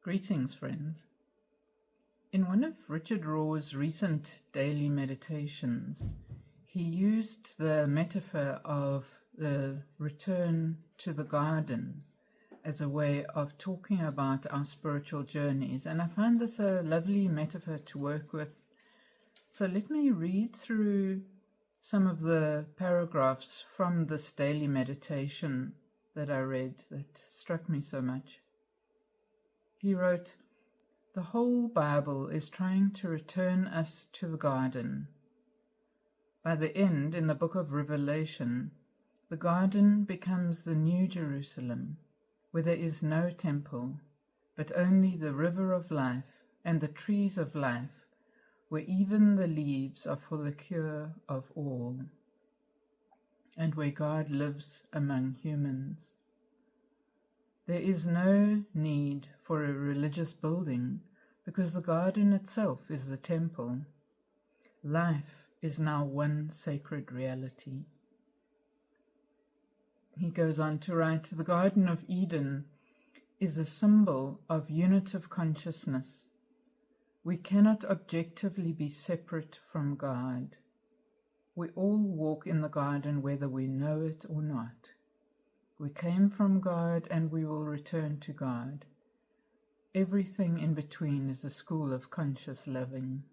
Greetings, friends. In one of Richard Rohr's recent daily meditations, he used the metaphor of the return to the garden as a way of talking about our spiritual journeys, and I find this a lovely metaphor to work with. So let me read through some of the paragraphs from this daily meditation that I read that struck me so much. He wrote, "The whole Bible is trying to return us to the garden. By the end, in the book of Revelation, the garden becomes the New Jerusalem, where there is no temple, but only the river of life and the trees of life, where even the leaves are for the cure of all, and where God lives among humans. There is no need for a religious building, because the garden itself is the temple. Life is now one sacred reality." He goes on to write, "The Garden of Eden is a symbol of unitive consciousness. We cannot objectively be separate from God. We all walk in the garden whether we know it or not. We came from God and we will return to God. Everything in between is a school of conscious living."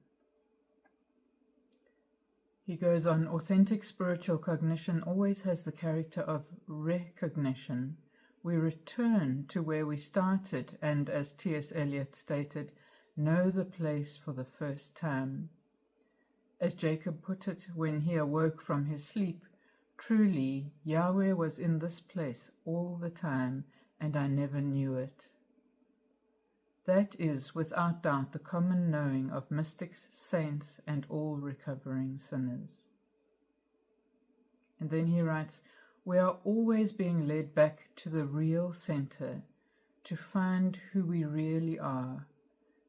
He goes on, "Authentic spiritual cognition always has the character of recognition. We return to where we started and, as T.S. Eliot stated, know the place for the first time. As Jacob put it when he awoke from his sleep, truly, Yahweh was in this place all the time, and I never knew it. That is, without doubt, the common knowing of mystics, saints, and all recovering sinners." And then he writes, "We are always being led back to the real center, to find who we really are,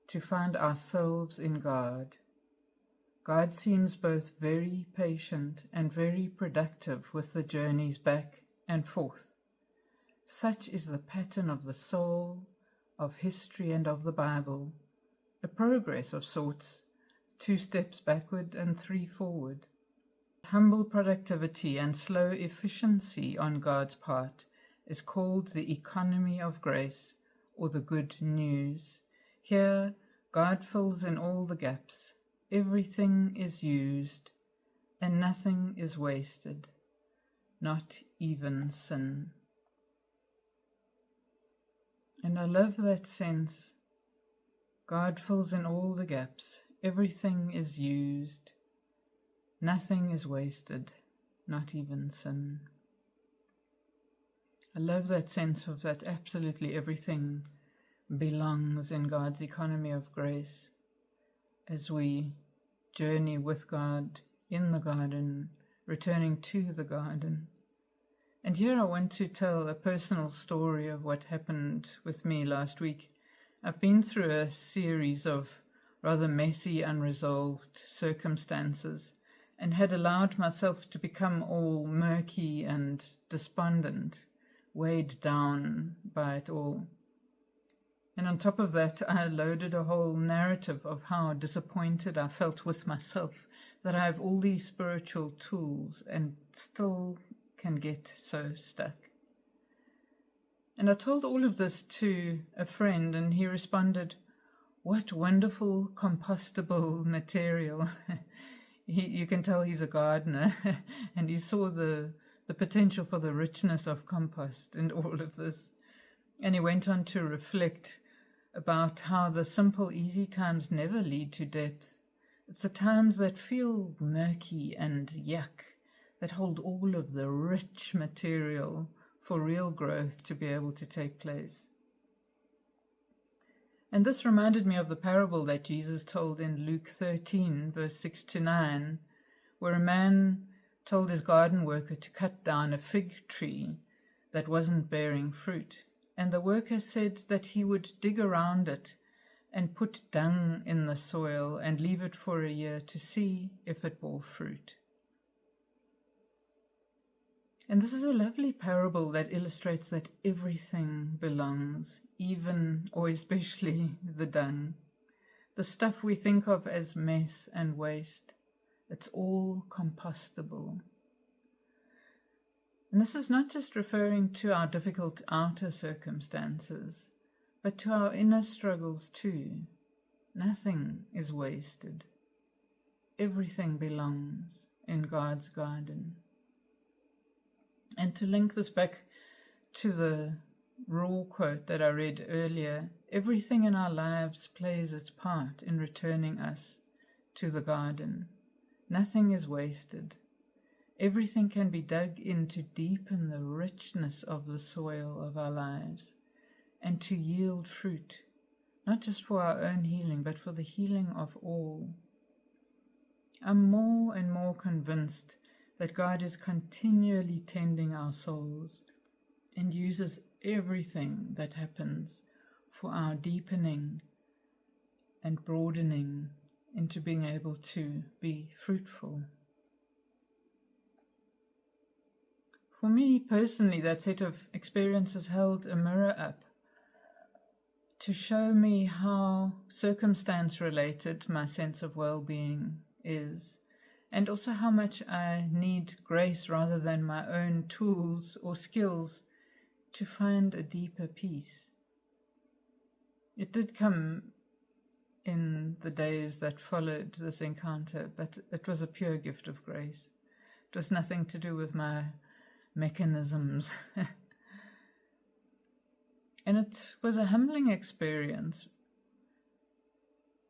to find ourselves in God. God seems both very patient and very productive with the journeys back and forth. Such is the pattern of the soul, of history, and of the Bible, a progress of sorts, 2 steps backward and 3 forward. Humble productivity and slow efficiency on God's part is called the economy of grace, or the good news. Here, God fills in all the gaps. Everything is used, and nothing is wasted, not even sin." And I love that sense. God fills in all the gaps. Everything is used. Nothing is wasted, not even sin. I love that sense of that absolutely everything belongs in God's economy of grace as we journey with God in the garden, returning to the garden. And here I want to tell a personal story of what happened with me last week. I've been through a series of rather messy, unresolved circumstances and had allowed myself to become all murky and despondent, weighed down by it all. And on top of that, I loaded a whole narrative of how disappointed I felt with myself, that I have all these spiritual tools and still can get so stuck. And I told all of this to a friend, and he responded, "What wonderful compostable material." You can tell he's a gardener, and he saw the potential for the richness of compost in all of this. And he went on to reflect about how the simple, easy times never lead to depth. It's the times that feel murky and yuck that hold all of the rich material for real growth to be able to take place. And this reminded me of the parable that Jesus told in Luke 13, verse 6 to 9, where a man told his garden worker to cut down a fig tree that wasn't bearing fruit. And the worker said that he would dig around it and put dung in the soil and leave it for a year to see if it bore fruit. And this is a lovely parable that illustrates that everything belongs, even or especially the dung. The stuff we think of as mess and waste, it's all compostable. And this is not just referring to our difficult outer circumstances, but to our inner struggles too. Nothing is wasted. Everything belongs in God's garden. And to link this back to the Rohr quote that I read earlier, everything in our lives plays its part in returning us to the garden. Nothing is wasted. Everything can be dug in to deepen the richness of the soil of our lives and to yield fruit, not just for our own healing, but for the healing of all. I'm more and more convinced that God is continually tending our souls and uses everything that happens for our deepening and broadening into being able to be fruitful. For me personally, that set of experiences held a mirror up to show me how circumstance-related my sense of well-being is, and also how much I need grace rather than my own tools or skills to find a deeper peace. It did come in the days that followed this encounter, but it was a pure gift of grace. It was nothing to do with my mechanisms. And it was a humbling experience.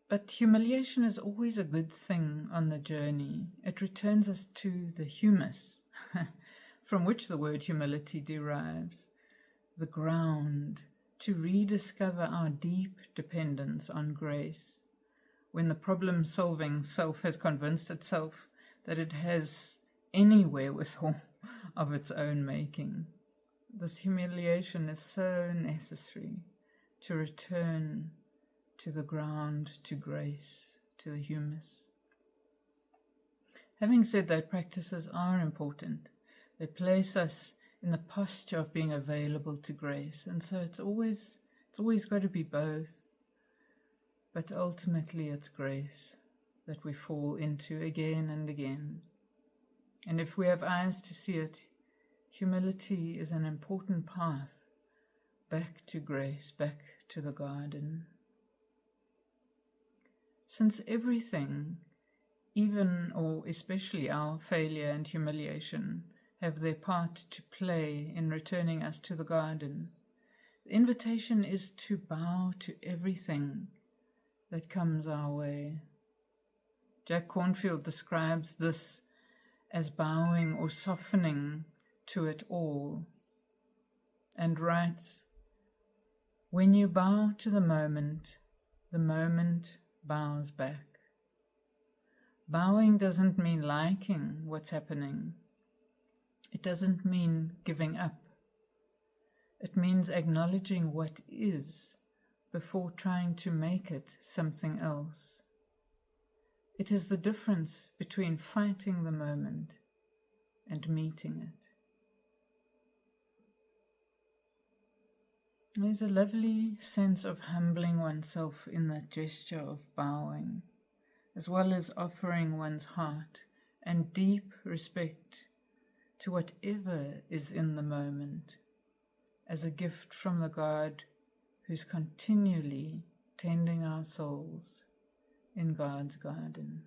But humiliation is always a good thing on the journey. It returns us to the humus, from which the word humility derives, the ground, to rediscover our deep dependence on grace, when the problem-solving self has convinced itself that it has any wherewithal of its own making. This humiliation is so necessary to return to the ground, to grace, to the humus. Having said that, practices are important. They place us in the posture of being available to grace, and so it's always got to be both. But ultimately it's grace that we fall into again and again. And if we have eyes to see it, humility is an important path back to grace, back to the garden. Since everything, even or especially our failure and humiliation, have their part to play in returning us to the garden, the invitation is to bow to everything that comes our way. Jack Cornfield describes this as bowing or softening to it all, and writes, "When you bow to the moment bows back." Bowing doesn't mean liking what's happening. It doesn't mean giving up. It means acknowledging what is before trying to make it something else. It is the difference between fighting the moment and meeting it. There's a lovely sense of humbling oneself in that gesture of bowing, as well as offering one's heart and deep respect to whatever is in the moment, as a gift from the God who's continually tending our souls in God's garden.